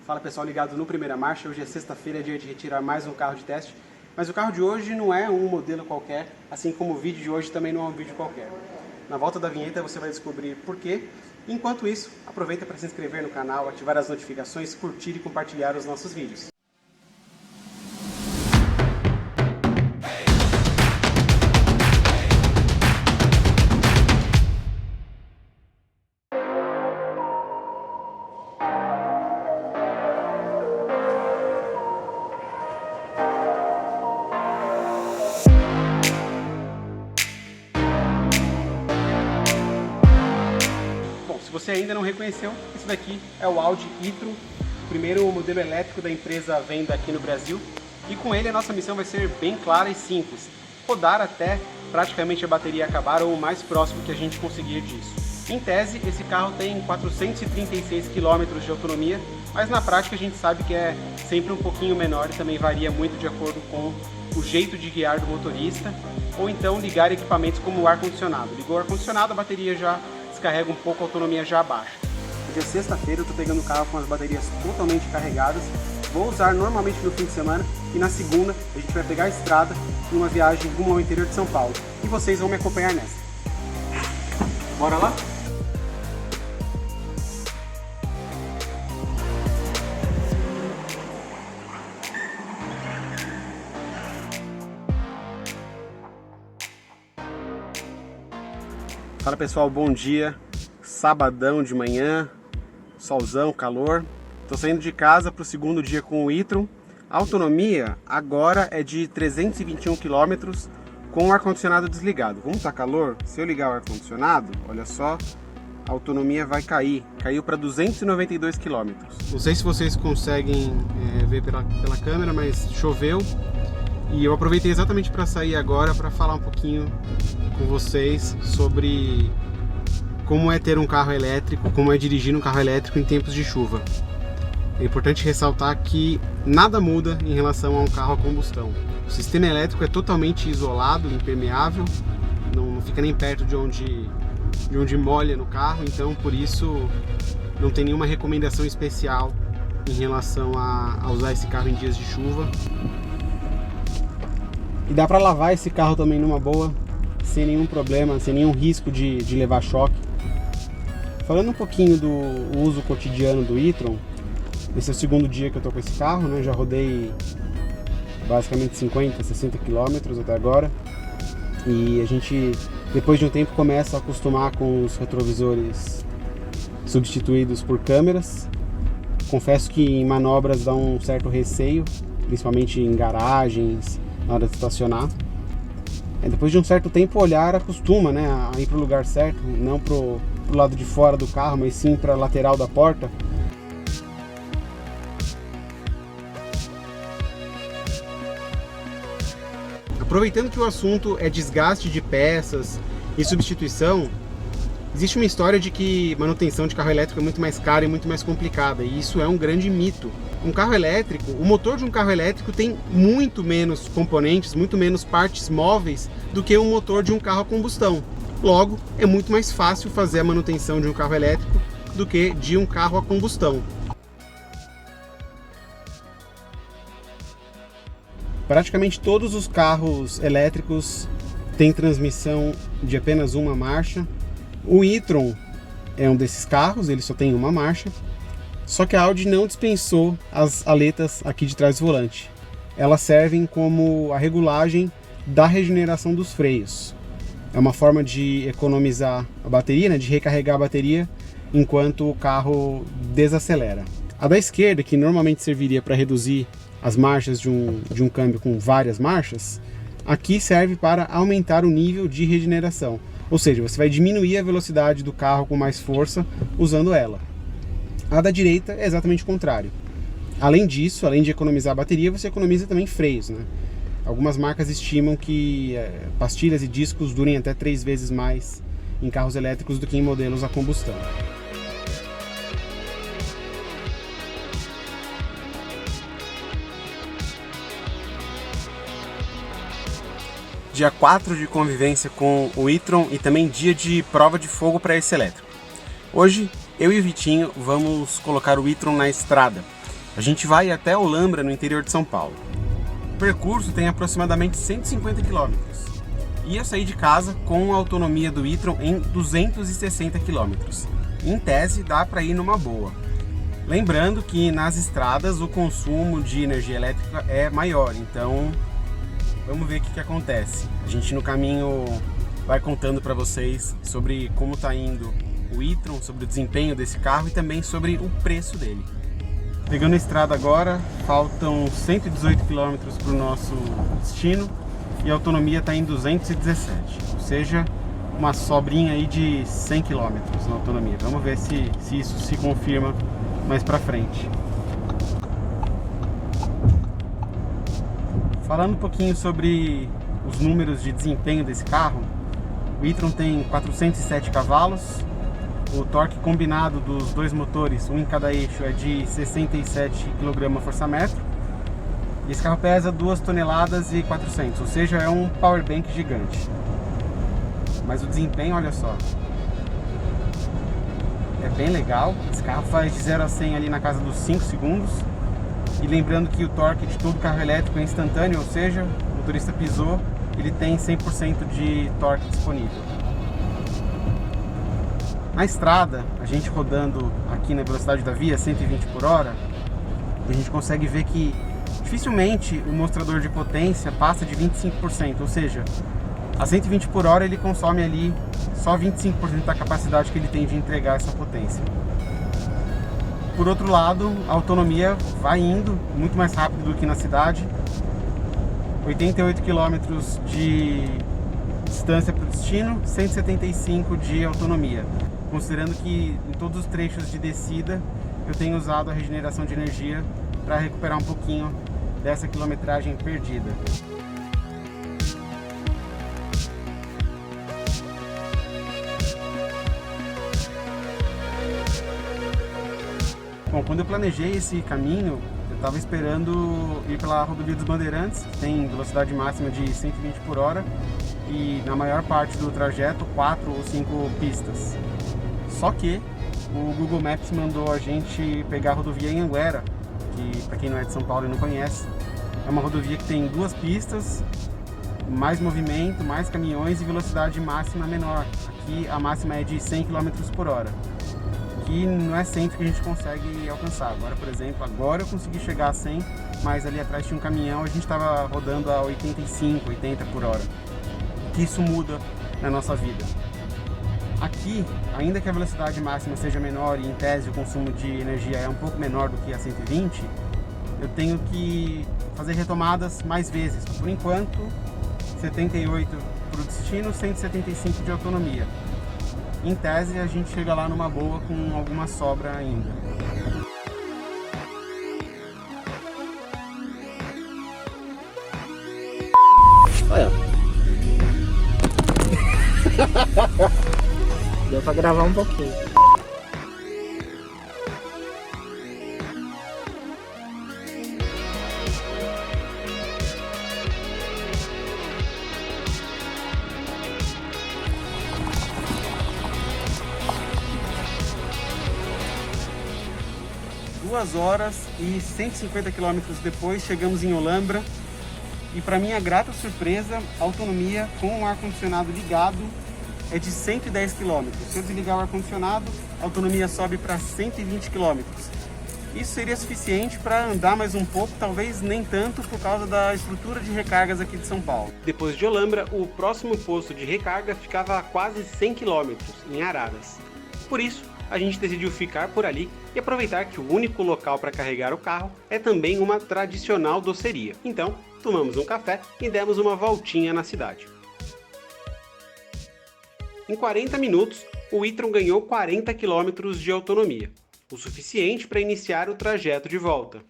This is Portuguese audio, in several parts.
Fala pessoal, ligado no Primeira Marcha. Hoje é sexta-feira, é dia de retirar mais um carro de teste. Mas o carro de hoje não é um modelo qualquer, assim como o vídeo de hoje também não é um vídeo qualquer. Na volta da vinheta você vai descobrir por quê. Enquanto isso, aproveita para se inscrever no canal, ativar as notificações, curtir e compartilhar os nossos vídeos. Se você ainda não reconheceu, esse daqui é o Audi e-tron, o primeiro modelo elétrico da empresa à venda aqui no Brasil. E com ele a nossa missão vai ser bem clara e simples, rodar até praticamente a bateria acabar ou o mais próximo que a gente conseguir disso. Em tese, esse carro tem 436 km de autonomia, mas na prática a gente sabe que é sempre um pouquinho menor e também varia muito de acordo com o jeito de guiar do motorista, ou então ligar equipamentos como o ar-condicionado. Ligou o ar-condicionado, a bateria já descarrega um pouco, a autonomia já abaixa. Hoje é sexta-feira, eu estou pegando o carro com as baterias totalmente carregadas. Vou usar normalmente no fim de semana e na segunda a gente vai pegar a estrada em uma viagem rumo ao interior de São Paulo. E vocês vão me acompanhar nessa. Bora lá? Fala pessoal, bom dia, sabadão de manhã, solzão, calor. Estou saindo de casa para o segundo dia com o e-tron. A autonomia agora é de 321 km com o ar-condicionado desligado. Como está calor, se eu ligar o ar-condicionado, olha só, a autonomia vai cair. Caiu para 292 km. Não sei se vocês conseguem ver pela câmera, mas choveu. E eu aproveitei exatamente para sair agora para falar um pouquinho com vocês sobre como é ter um carro elétrico, como é dirigir um carro elétrico em tempos de chuva. É importante ressaltar que nada muda em relação a um carro a combustão. O sistema elétrico é totalmente isolado, impermeável, não fica nem perto de onde molha no carro, então por isso não tem nenhuma recomendação especial em relação a usar esse carro em dias de chuva. E dá para lavar esse carro também numa boa, sem nenhum problema, sem nenhum risco de levar choque. Falando um pouquinho do uso cotidiano do e-tron, esse é o segundo dia que eu tô com esse carro, né? Já rodei basicamente 50, 60 km até agora. E a gente, depois de um tempo, começa a acostumar com os retrovisores substituídos por câmeras. Confesso que em manobras dá um certo receio, principalmente em garagens, na hora de estacionar. Depois de um certo tempo o olhar acostuma, né, a ir para o lugar certo, não pro lado de fora do carro, mas sim para a lateral da porta. Aproveitando que o assunto é desgaste de peças e substituição, existe uma história de que manutenção de carro elétrico é muito mais cara e muito mais complicada, e isso é um grande mito. Um carro elétrico, o motor de um carro elétrico tem muito menos componentes, muito menos partes móveis do que um motor de um carro a combustão. Logo, é muito mais fácil fazer a manutenção de um carro elétrico do que de um carro a combustão. Praticamente todos os carros elétricos têm transmissão de apenas uma marcha. O e-tron é um desses carros, ele só tem uma marcha. Só que a Audi não dispensou as aletas aqui de trás do volante. Elas servem como a regulagem da regeneração dos freios. É uma forma de economizar a bateria, né, de recarregar a bateria enquanto o carro desacelera. A da esquerda, que normalmente serviria para reduzir as marchas de um câmbio com várias marchas, aqui serve para aumentar o nível de regeneração. Ou seja, você vai diminuir a velocidade do carro com mais força usando ela. A da direita é exatamente o contrário. Além disso, além de economizar a bateria, você economiza também freios, né? Algumas marcas estimam que pastilhas e discos durem até 3 vezes mais em carros elétricos do que em modelos a combustão. Dia 4 de convivência com o e-tron e também dia de prova de fogo para esse elétrico. Hoje, eu e o Vitinho vamos colocar o e-tron na estrada. A gente vai até Olambra, no interior de São Paulo. O percurso tem aproximadamente 150 km. E eu saí de casa com a autonomia do e-tron em 260 km. Em tese, dá para ir numa boa. Lembrando que nas estradas o consumo de energia elétrica é maior, então vamos ver o que acontece. A gente no caminho vai contando para vocês sobre como está indo o e-tron, sobre o desempenho desse carro e também sobre o preço dele. Pegando a estrada agora, faltam 118 km para o nosso destino e a autonomia está em 217, ou seja, uma sobrinha aí de 100 km na autonomia. Vamos ver se isso se confirma mais para frente. Falando um pouquinho sobre os números de desempenho desse carro, o e-tron tem 407 cavalos, o torque combinado dos dois motores, um em cada eixo, é de 67 kgfm. E esse carro pesa 2 toneladas e 400, ou seja, é um power bank gigante. Mas o desempenho, olha só, é bem legal. Esse carro faz de 0 a 100 ali na casa dos 5 segundos. E lembrando que o torque de todo carro elétrico é instantâneo, ou seja, o motorista pisou, ele tem 100% de torque disponível. Na estrada, a gente rodando aqui na velocidade da via, 120 por hora, a gente consegue ver que dificilmente o mostrador de potência passa de 25%, ou seja, a 120 por hora ele consome ali só 25% da capacidade que ele tem de entregar essa potência. Por outro lado, a autonomia vai indo muito mais rápido do que na cidade, 88 km de distância para o destino, 175 de autonomia. Considerando que em todos os trechos de descida eu tenho usado a regeneração de energia para recuperar um pouquinho dessa quilometragem perdida. Bom, quando eu planejei esse caminho, eu estava esperando ir pela rodovia dos Bandeirantes, que tem velocidade máxima de 120 por hora e na maior parte do trajeto 4 ou 5 pistas. Só que o Google Maps mandou a gente pegar a rodovia Anhanguera, que para quem não é de São Paulo e não conhece, é uma rodovia que tem 2 pistas, mais movimento, mais caminhões e velocidade máxima menor. Aqui a máxima é de 100 km por hora, que não é sempre que a gente consegue alcançar. Agora, por exemplo, agora eu consegui chegar a 100, mas ali atrás tinha um caminhão, a gente estava rodando a 85, 80 por hora. O que isso muda na nossa vida? Aqui, ainda que a velocidade máxima seja menor e em tese o consumo de energia é um pouco menor do que a 120, eu tenho que fazer retomadas mais vezes. Por enquanto, 78 para o destino, 175 de autonomia. Em tese, a gente chega lá numa boa com alguma sobra ainda. Olha. Deu pra gravar um pouquinho. Duas horas e 150 km depois, chegamos em Olambra. E para minha grata surpresa, a autonomia com o ar-condicionado ligado é de 110 km. Se eu desligar o ar-condicionado, a autonomia sobe para 120 km. Isso seria suficiente para andar mais um pouco, talvez nem tanto por causa da estrutura de recargas aqui de São Paulo. Depois de Olambra, o próximo posto de recarga ficava a quase 100 km, em Araras. Por isso, a gente decidiu ficar por ali e aproveitar que o único local para carregar o carro é também uma tradicional doceria. Então, tomamos um café e demos uma voltinha na cidade. Em 40 minutos, o e-tron ganhou 40 km de autonomia, o suficiente para iniciar o trajeto de volta.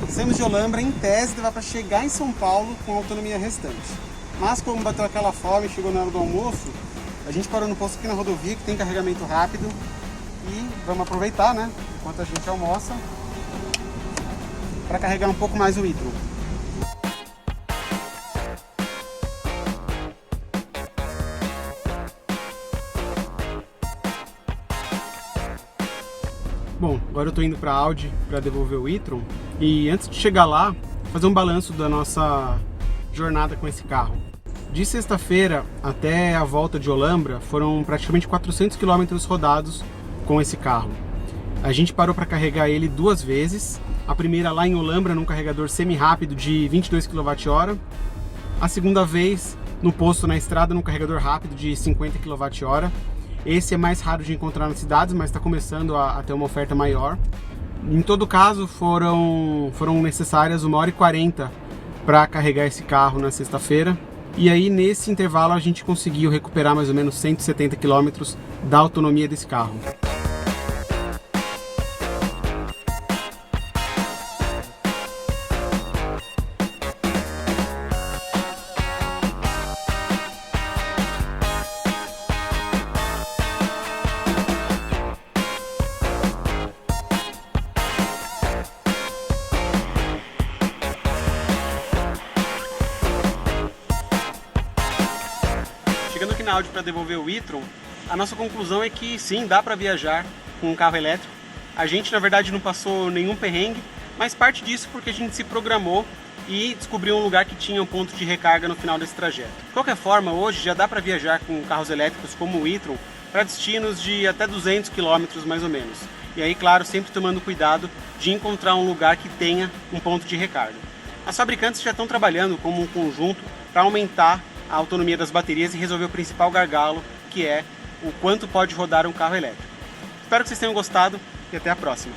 Saímos de Olambra, em tese, dava para chegar em São Paulo com a autonomia restante. Mas como bateu aquela fome, chegou na hora do almoço, A gente parou no posto aqui na rodovia que tem carregamento rápido e vamos aproveitar, né, enquanto a gente almoça, para carregar um pouco mais o e-tron. Bom, agora eu tô indo para a Audi para devolver o e-tron e antes de chegar lá, fazer um balanço da nossa jornada com esse carro. De sexta-feira até a volta de Olambra foram praticamente 400 km rodados com esse carro. A gente parou para carregar ele 2 vezes, a primeira lá em Olambra num carregador semi-rápido de 22 kWh, a segunda vez no posto na estrada num carregador rápido de 50 kWh. Esse é mais raro de encontrar nas cidades, mas está começando a ter uma oferta maior. Em todo caso, foram necessárias 1h40 para carregar esse carro na sexta-feira. E aí, nesse intervalo, a gente conseguiu recuperar mais ou menos 170 km da autonomia desse carro. Chegando aqui na Audi para devolver o e-tron, a nossa conclusão é que sim, dá para viajar com um carro elétrico. A gente na verdade não passou nenhum perrengue, mas parte disso porque a gente se programou e descobriu um lugar que tinha um ponto de recarga no final desse trajeto. De qualquer forma, hoje já dá para viajar com carros elétricos como o e-tron para destinos de até 200 km mais ou menos. E aí, claro, sempre tomando cuidado de encontrar um lugar que tenha um ponto de recarga. As fabricantes já estão trabalhando como um conjunto para aumentar a autonomia das baterias e resolver o principal gargalo, que é o quanto pode rodar um carro elétrico. Espero que vocês tenham gostado e até a próxima.